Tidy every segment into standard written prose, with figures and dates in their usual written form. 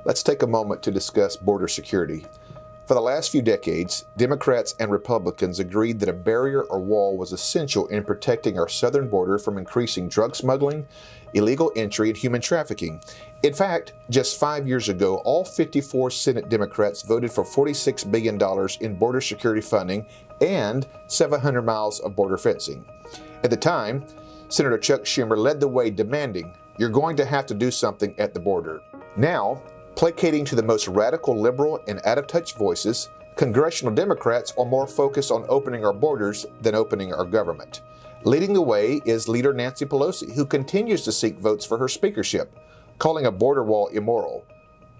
Let's take a moment to discuss border security. For the last few decades, Democrats and Republicans agreed that a barrier or wall was essential in protecting our southern border from increasing drug smuggling, illegal entry, and human trafficking. In fact, just 5 years ago, all 54 Senate Democrats voted for $46 billion in border security funding and 700 miles of border fencing. At the time, Senator Chuck Schumer led the way, demanding, "You're going to have to do something at the border." Now, placating to the most radical liberal and out-of-touch voices, congressional Democrats are more focused on opening our borders than opening our government. Leading the way is Leader Nancy Pelosi, who continues to seek votes for her speakership, calling a border wall immoral.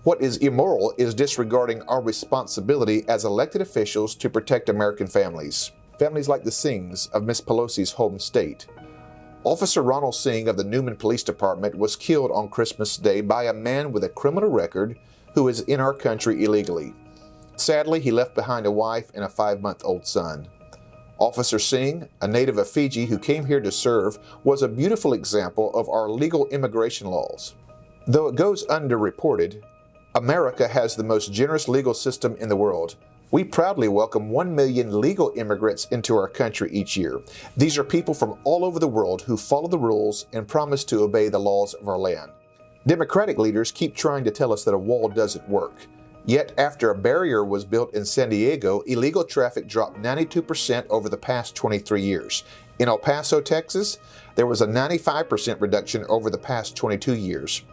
What is immoral is disregarding our responsibility as elected officials to protect American families. Families like the Singhs of Miss Pelosi's home state. Officer Ronald Singh of the Newman Police Department was killed on Christmas Day by a man with a criminal record who is in our country illegally. Sadly, he left behind a wife and a 5-month-old son. Officer Singh, a native of Fiji who came here to serve, was a beautiful example of our legal immigration laws. Though it goes underreported, America has the most generous legal system in the world. We proudly welcome 1 million legal immigrants into our country each year. These are people from all over the world who follow the rules and promise to obey the laws of our land. Democratic leaders keep trying to tell us that a wall doesn't work. Yet, after a barrier was built in San Diego, illegal traffic dropped 92% over the past 23 years. In El Paso, Texas, there was a 95% reduction over the past 22 years.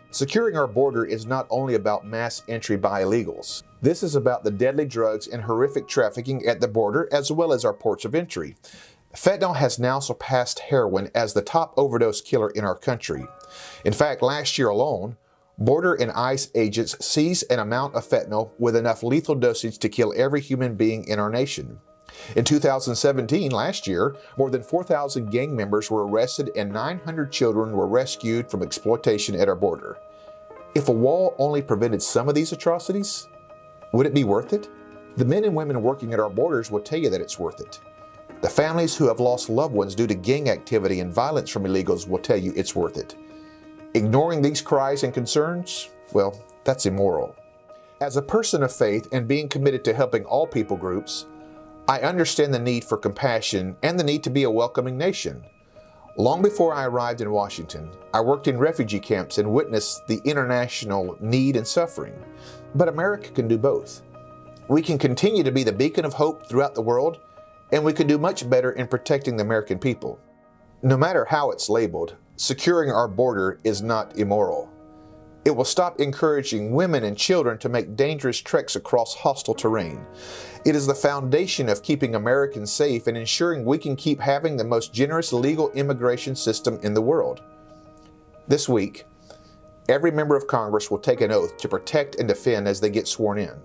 Securing our border is not only about mass entry by illegals. This is about the deadly drugs and horrific trafficking at the border, as well as our ports of entry. Fentanyl has now surpassed heroin as the top overdose killer in our country. In fact, last year alone, Border and ICE agents seized an amount of fentanyl with enough lethal dosage to kill every human being in our nation. In 2017, last year, more than 4,000 gang members were arrested and 900 children were rescued from exploitation at our border. If a wall only prevented some of these atrocities, would it be worth it? The men and women working at our borders will tell you that it's worth it. The families who have lost loved ones due to gang activity and violence from illegals will tell you it's worth it. Ignoring these cries and concerns, well, that's immoral. As a person of faith and being committed to helping all people groups, I understand the need for compassion and the need to be a welcoming nation. Long before I arrived in Washington, I worked in refugee camps and witnessed the international need and suffering. But America can do both. We can continue to be the beacon of hope throughout the world, and we can do much better in protecting the American people. No matter how it's labeled, securing our border is not immoral. It will stop encouraging women and children to make dangerous treks across hostile terrain. It is the foundation of keeping Americans safe and ensuring we can keep having the most generous legal immigration system in the world. This week, every member of Congress will take an oath to protect and defend as they get sworn in.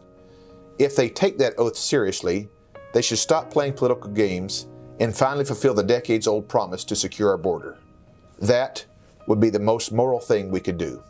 If they take that oath seriously, they should stop playing political games and finally fulfill the decades-old promise to secure our border. That would be the most moral thing we could do.